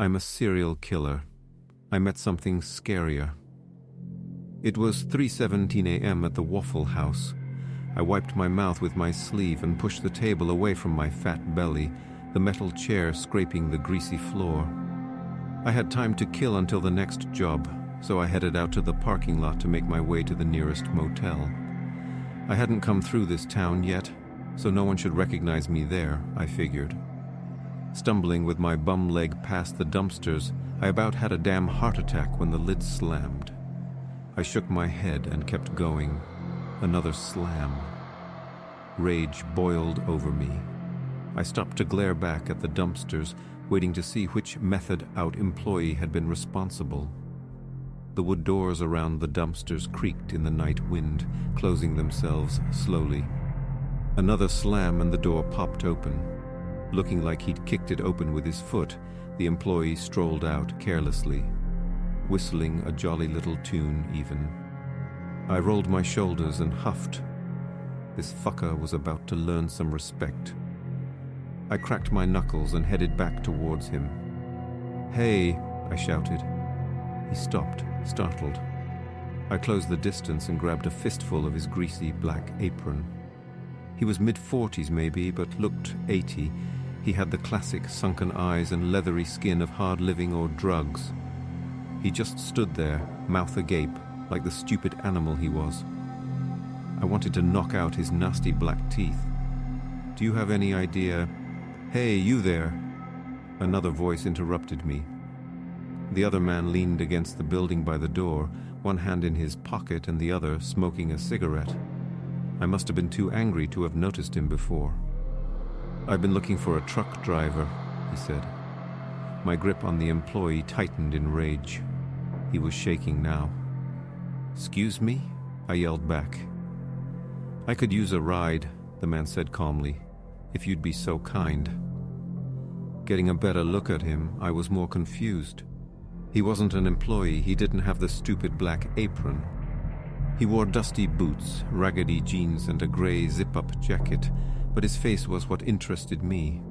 I'm a serial killer. I met something scarier. It was 3:17 a.m. at the Waffle House. I wiped my mouth with my sleeve and pushed the table away from my fat belly, the metal chair scraping the greasy floor. I had time to kill until the next job, so I headed out to the parking lot to make my way to the nearest motel. I hadn't come through this town yet, so no one should recognize me there, I figured. Stumbling with my bum leg past the dumpsters, I about had a damn heart attack when the lid slammed. I shook my head and kept going. Another slam. Rage boiled over me. I stopped to glare back at the dumpsters, waiting to see which method-out employee had been responsible. The wood doors around the dumpsters creaked in the night wind, closing themselves slowly. Another slam and the door popped open. Looking like he'd kicked it open with his foot, the employee strolled out carelessly, whistling a jolly little tune even. I rolled my shoulders and huffed. This fucker was about to learn some respect. I cracked my knuckles and headed back towards him. "Hey," I shouted. He stopped, startled. I closed the distance and grabbed a fistful of his greasy black apron. He was mid-40s maybe, but looked 80. He had the classic sunken eyes and leathery skin of hard living or drugs. He just stood there, mouth agape, like the stupid animal he was. I wanted to knock out his nasty black teeth. "Do you have any idea—" "Hey, you there!" Another voice interrupted me. The other man leaned against the building by the door, one hand in his pocket and the other smoking a cigarette. I must have been too angry to have noticed him before. "I've been looking for a truck driver," he said. My grip on the employee tightened in rage. He was shaking now. "Excuse me?" I yelled back. "I could use a ride," the man said calmly, "if you'd be so kind." Getting a better look at him, I was more confused. He wasn't an employee, he didn't have the stupid black apron. He wore dusty boots, raggedy jeans, and a gray zip-up jacket, but his face was what interested me.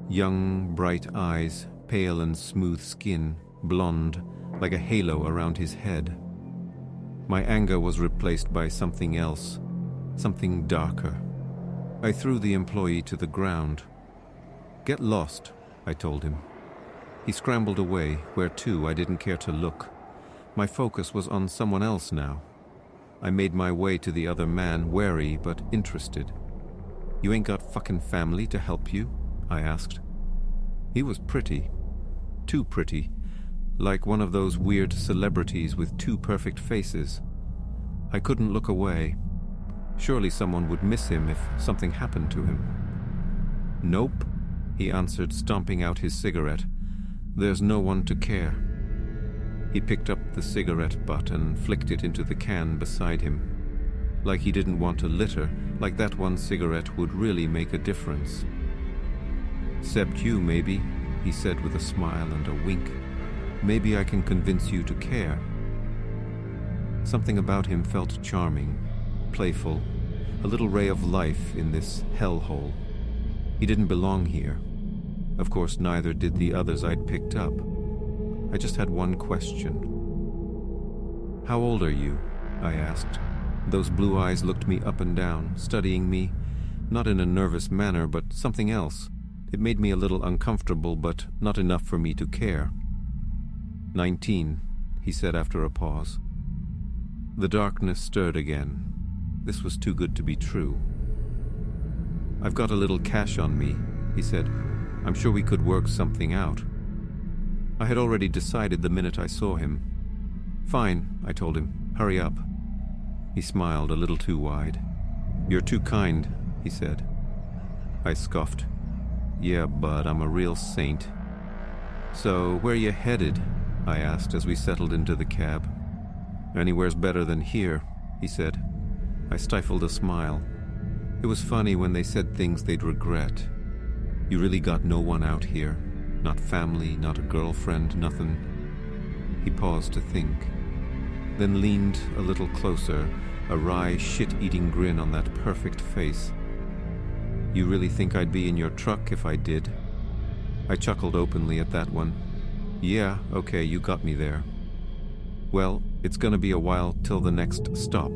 Young, bright eyes, pale and smooth skin, blonde, like a halo around his head. My anger was replaced by something else, something darker. I threw the employee to the ground. "Get lost," I told him. He scrambled away, where to I didn't care to look. My focus was on someone else now. I made my way to the other man, wary but interested. "You ain't got fucking family to help you?" I asked. He was pretty. Too pretty. Like one of those weird celebrities with two perfect faces. I couldn't look away. Surely someone would miss him if something happened to him. "Nope," he answered, stomping out his cigarette. "There's no one to care." He picked up the cigarette butt and flicked it into the can beside him. Like he didn't want to litter, like that one cigarette would really make a difference. "Except you, maybe," he said with a smile and a wink. "Maybe I can convince you to care." Something about him felt charming, playful, a little ray of life in this hellhole. He didn't belong here. Of course, neither did the others I'd picked up. I just had one question. "How old are you?" I asked. Those blue eyes looked me up and down, studying me, not in a nervous manner, but something else. It made me a little uncomfortable, but not enough for me to care. 19, he said after a pause. The darkness stirred again. This was too good to be true. "I've got a little cash on me," he said. "I'm sure we could work something out." I had already decided the minute I saw him. "Fine," I told him. "Hurry up." He smiled a little too wide. "You're too kind," he said. I scoffed. "Yeah, bud, I'm a real saint." "So, where you headed?" I asked as we settled into the cab. "Anywhere's better than here," he said. I stifled a smile. It was funny when they said things they'd regret. You really got no one out here. Not family, not a girlfriend, nothing. He paused to think, then leaned a little closer, a wry, shit-eating grin on that perfect face. "You really think I'd be in your truck if I did?" I chuckled openly at that one. Yeah, okay, you got me there. Well, it's gonna be a while till the next stop,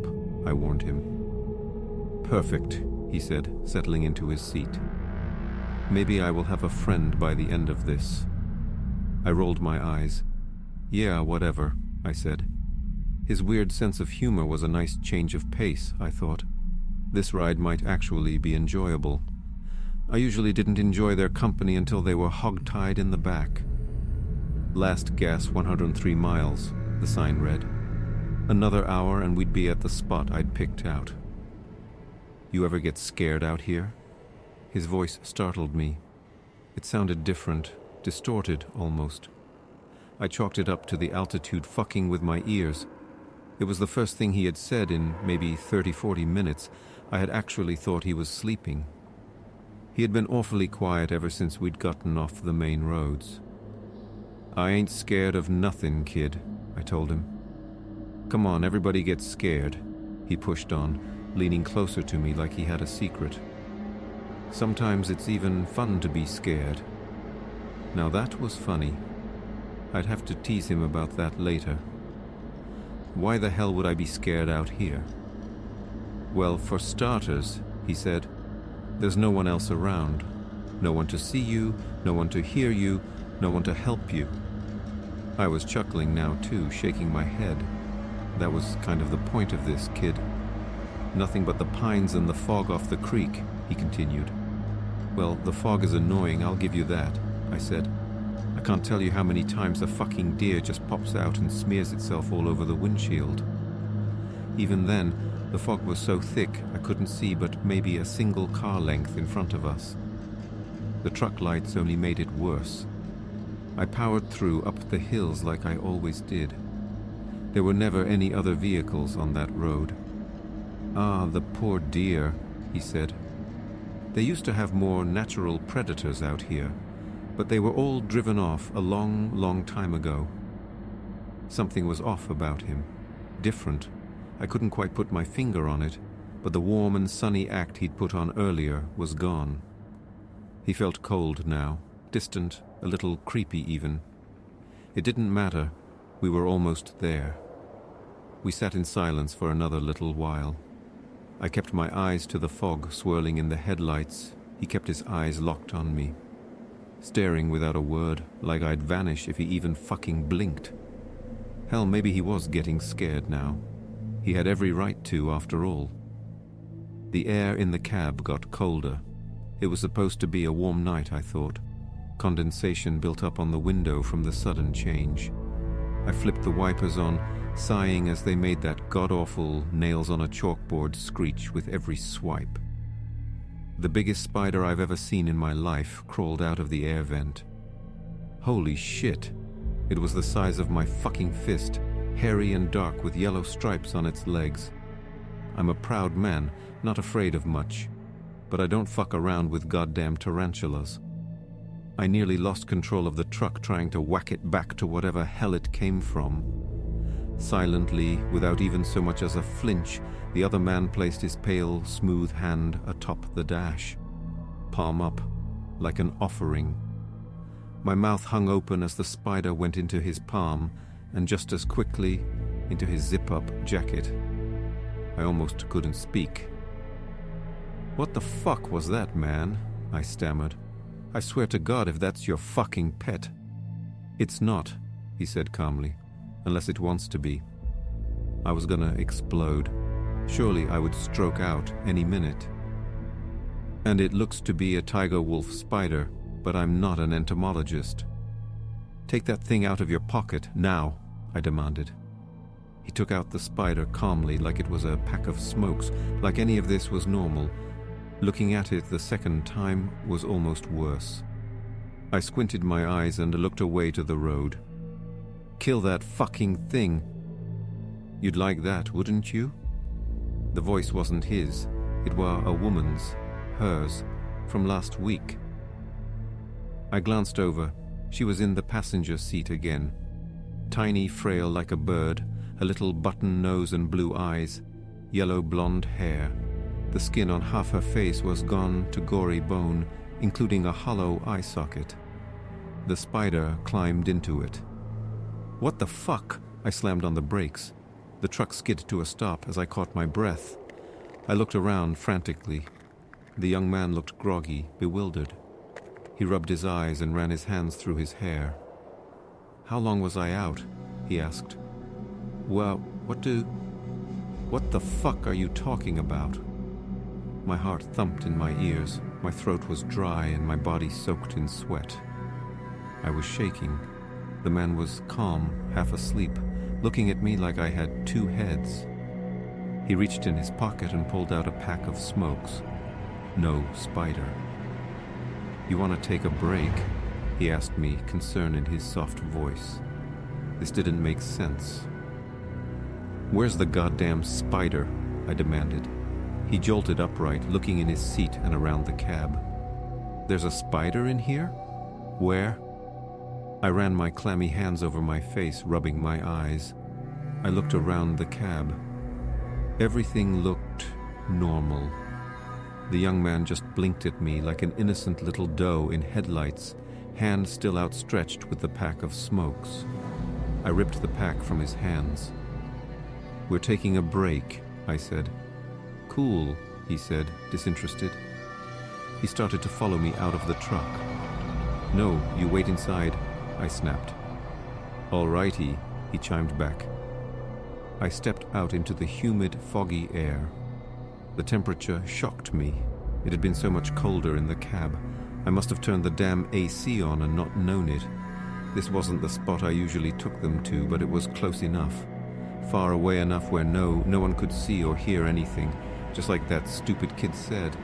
I warned him. Perfect, he said, settling into his seat. Maybe I will have a friend by the end of this. I rolled my eyes. Yeah, whatever, I said. His weird sense of humor was a nice change of pace, I thought. This ride might actually be enjoyable. I usually didn't enjoy their company until they were hog-tied in the back. Last gas 103 miles, the sign read. Another hour and we'd be at the spot I'd picked out. You ever get scared out here? His voice startled me. It sounded different, distorted almost. I chalked it up to the altitude fucking with my ears. It was the first thing he had said in maybe 30-40 minutes. I had actually thought he was sleeping. He had been awfully quiet ever since we'd gotten off the main roads. I ain't scared of nothing, kid, I told him. Come on, everybody gets scared, he pushed on, leaning closer to me like he had a secret. Sometimes it's even fun to be scared. Now that was funny. I'd have to tease him about that later. Why the hell would I be scared out here? Well, for starters, he said, there's no one else around. No one to see you, no one to hear you, no one to help you. I was chuckling now too, shaking my head. That was kind of the point of this, kid. Nothing but the pines and the fog off the creek, he continued. Well, the fog is annoying, I'll give you that, I said. I can't tell you how many times a fucking deer just pops out and smears itself all over the windshield. Even then, the fog was so thick I couldn't see but maybe a single car length in front of us. The truck lights only made it worse. I powered through up the hills like I always did. There were never any other vehicles on that road. Ah, the poor deer, he said. They used to have more natural predators out here, but they were all driven off a long, long time ago. Something was off about him, different. I couldn't quite put my finger on it, but the warm and sunny act he'd put on earlier was gone. He felt cold now, distant, a little creepy even. It didn't matter, we were almost there. We sat in silence for another little while. I kept my eyes to the fog swirling in the headlights. He kept his eyes locked on me, staring without a word, like I'd vanish if he even fucking blinked. Hell, maybe he was getting scared now. He had every right to, after all. The air in the cab got colder. It was supposed to be a warm night, I thought. Condensation built up on the window from the sudden change. I flipped the wipers on, sighing as they made that god-awful nails-on-a-chalkboard screech with every swipe. The biggest spider I've ever seen in my life crawled out of the air vent. Holy shit! It was the size of my fucking fist, hairy and dark with yellow stripes on its legs. I'm a proud man, not afraid of much, but I don't fuck around with goddamn tarantulas. I nearly lost control of the truck trying to whack it back to whatever hell it came from. Silently, without even so much as a flinch, the other man placed his pale, smooth hand atop the dash, palm up, like an offering. My mouth hung open as the spider went into his palm, and just as quickly, into his zip-up jacket. I almost couldn't speak. "What the fuck was that, man?" I stammered. "I swear to God if that's your fucking pet." "It's not," he said calmly, "unless it wants to be." I was gonna explode. Surely I would stroke out any minute. "And it looks to be a tiger wolf spider, but I'm not an entomologist." "Take that thing out of your pocket, now," I demanded. He took out the spider calmly, like it was a pack of smokes, like any of this was normal. Looking at it the second time was almost worse. I squinted my eyes and looked away to the road. "Kill that fucking thing." "You'd like that, wouldn't you?" The voice wasn't his. It were a woman's, hers, from last week. I glanced over. She was in the passenger seat again. Tiny, frail like a bird, a little button nose and blue eyes, yellow blonde hair. The skin on half her face was gone to gory bone, including a hollow eye socket. The spider climbed into it. What the fuck? I slammed on the brakes. The truck skidded to a stop as I caught my breath. I looked around frantically. The young man looked groggy, bewildered. He rubbed his eyes and ran his hands through his hair. "How long was I out?" he asked. "Well, what the fuck are you talking about?" My heart thumped in my ears. My throat was dry and my body soaked in sweat. I was shaking. The man was calm, half asleep, looking at me like I had two heads. He reached in his pocket and pulled out a pack of smokes. No spider. "You want to take a break?" he asked me, concern in his soft voice. This didn't make sense. "Where's the goddamn spider?" I demanded. He jolted upright, looking in his seat and around the cab. "There's a spider in here? Where?" I ran my clammy hands over my face, rubbing my eyes. I looked around the cab. Everything looked normal. The young man just blinked at me like an innocent little doe in headlights, hand still outstretched with the pack of smokes. I ripped the pack from his hands. "We're taking a break," I said. "Cool," he said, disinterested. He started to follow me out of the truck. "No, you wait inside," I snapped. "All righty," he chimed back. I stepped out into the humid, foggy air. The temperature shocked me. It had been so much colder in the cab. I must have turned the damn AC on and not known it. This wasn't the spot I usually took them to, but it was close enough. Far away enough where no one could see or hear anything, just like that stupid kid said.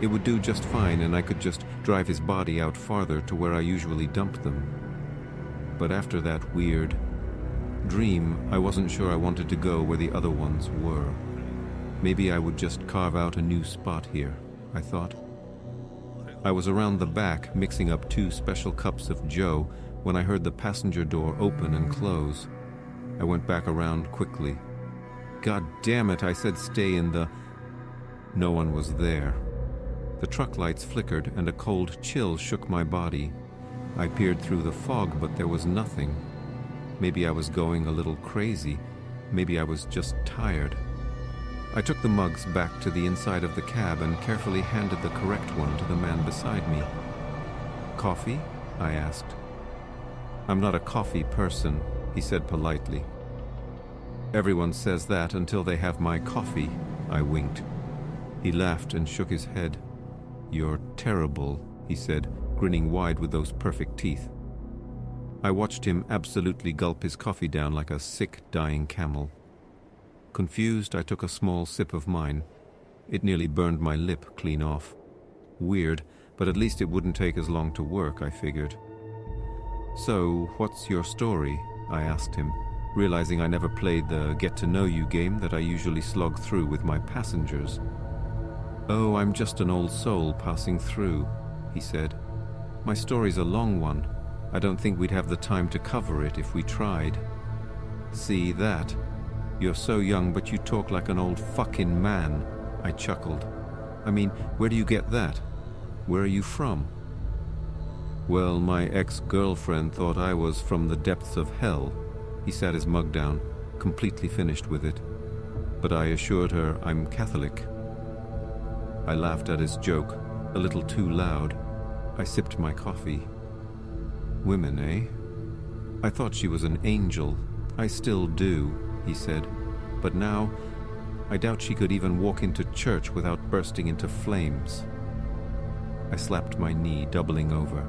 It would do just fine, and I could just drive his body out farther to where I usually dumped them. But after that weird dream, I wasn't sure I wanted to go where the other ones were. Maybe I would just carve out a new spot here, I thought. I was around the back, mixing up 2 special cups of Joe, when I heard the passenger door open and close. I went back around quickly. "God damn it," I said, "stay in the..." No one was there. The truck lights flickered and a cold chill shook my body. I peered through the fog, but there was nothing. Maybe I was going a little crazy. Maybe I was just tired. I took the mugs back to the inside of the cab and carefully handed the correct one to the man beside me. "Coffee?" I asked. "I'm not a coffee person," he said politely. "Everyone says that until they have my coffee," I winked. He laughed and shook his head. "You're terrible," he said, grinning wide with those perfect teeth. I watched him absolutely gulp his coffee down like a sick, dying camel. Confused, I took a small sip of mine. It nearly burned my lip clean off. Weird, but at least it wouldn't take as long to work, I figured. "So, what's your story?" I asked him, realizing I never played the get-to-know-you game that I usually slog through with my passengers. "Oh, I'm just an old soul passing through," he said. "My story's a long one. I don't think we'd have the time to cover it if we tried." "See that? You're so young, but you talk like an old fucking man," I chuckled. "I mean, where do you get that? Where are you from?" "Well, my ex-girlfriend thought I was from the depths of hell." He sat his mug down, completely finished with it. But I assured her I'm Catholic. I laughed at his joke, a little too loud. I sipped my coffee. "Women, eh? I thought she was an angel. I still do," he said. "But now, I doubt she could even walk into church without bursting into flames." I slapped my knee, doubling over.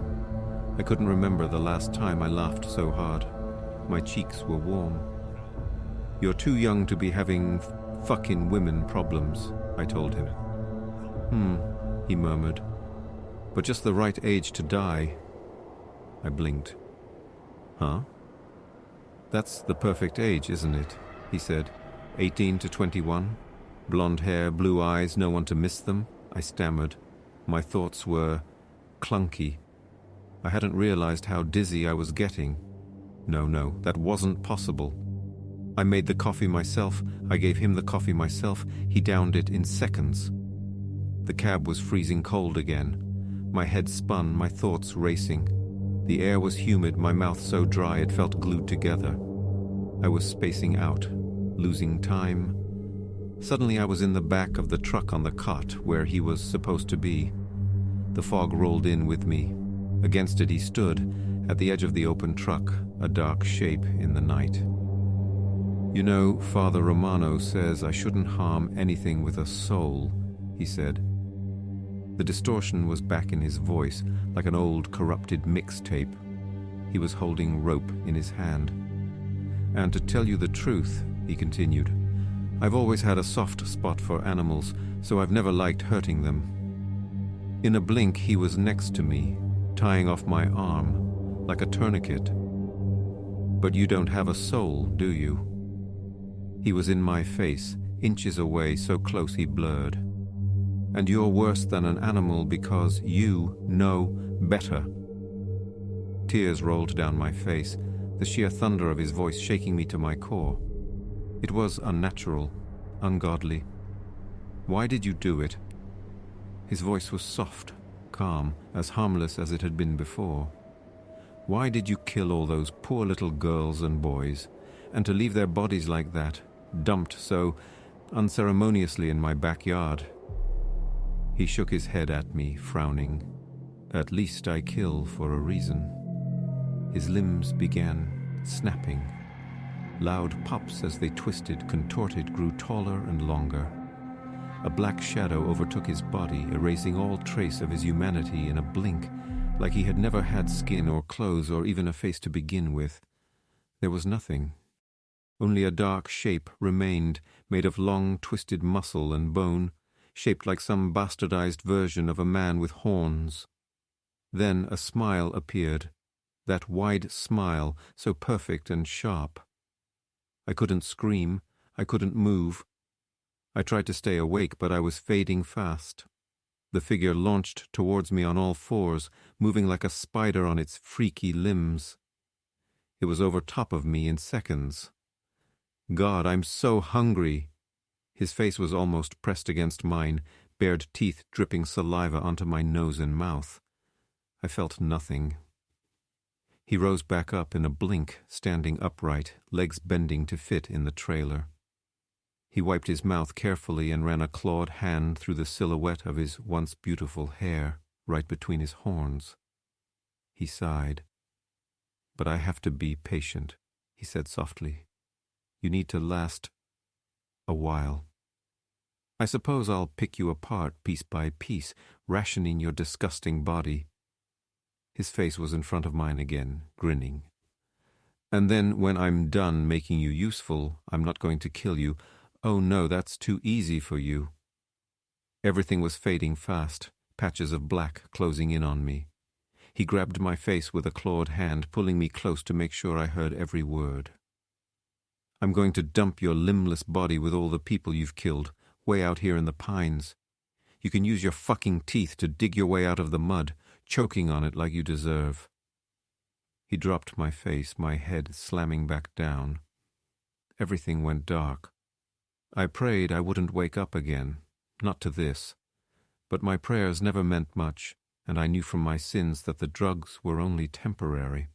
I couldn't remember the last time I laughed so hard. My cheeks were warm. "You're too young to be having fucking women problems," I told him. He murmured. "But just the right age to die." I blinked. "Huh? That's the perfect age, isn't it?" he said. 18 to 21. Blonde hair, blue eyes, no one to miss them. I stammered. My thoughts were clunky. I hadn't realized how dizzy I was getting. No, that wasn't possible. I made the coffee myself. I gave him the coffee myself. He downed it in seconds. The cab was freezing cold again. My head spun, my thoughts racing. The air was humid, my mouth so dry it felt glued together. I was spacing out, losing time. Suddenly I was in the back of the truck on the cot where he was supposed to be. The fog rolled in with me. Against it he stood, at the edge of the open truck, a dark shape in the night. "You know, Father Romano says I shouldn't harm anything with a soul," he said. The distortion was back in his voice, like an old corrupted mixtape. He was holding rope in his hand. "And to tell you the truth," he continued, "I've always had a soft spot for animals, so I've never liked hurting them." In a blink he was next to me, tying off my arm, like a tourniquet. "But you don't have a soul, do you?" He was in my face, inches away, so close he blurred. "And you're worse than an animal because you know better." Tears rolled down my face, the sheer thunder of his voice shaking me to my core. It was unnatural, ungodly. "Why did you do it?" His voice was soft, calm, as harmless as it had been before. "Why did you kill all those poor little girls and boys, and to leave their bodies like that, dumped so unceremoniously in my backyard?" He shook his head at me, frowning. "At least I kill for a reason." His limbs began snapping. Loud pops as they twisted, contorted, grew taller and longer. A black shadow overtook his body, erasing all trace of his humanity in a blink, like he had never had skin or clothes or even a face to begin with. There was nothing. Only a dark shape remained, made of long, twisted muscle and bone, shaped like some bastardized version of a man with horns. Then a smile appeared, that wide smile, so perfect and sharp. I couldn't scream, I couldn't move. I tried to stay awake, but I was fading fast. The figure launched towards me on all fours, moving like a spider on its freaky limbs. It was over top of me in seconds. "God, I'm so hungry." His face was almost pressed against mine, bared teeth dripping saliva onto my nose and mouth. I felt nothing. He rose back up in a blink, standing upright, legs bending to fit in the trailer. He wiped his mouth carefully and ran a clawed hand through the silhouette of his once beautiful hair, right between his horns. He sighed. "But I have to be patient," he said softly. "You need to last a while. I suppose I'll pick you apart piece by piece, rationing your disgusting body." His face was in front of mine again, grinning. "And then when I'm done making you useful, I'm not going to kill you. Oh no, that's too easy for you." Everything was fading fast, patches of black closing in on me. He grabbed my face with a clawed hand, pulling me close to make sure I heard every word. "I'm going to dump your limbless body with all the people you've killed, way out here in the pines. You can use your fucking teeth to dig your way out of the mud, choking on it like you deserve." He dropped my face, my head slamming back down. Everything went dark. I prayed I wouldn't wake up again, not to this. But my prayers never meant much, and I knew from my sins that the drugs were only temporary.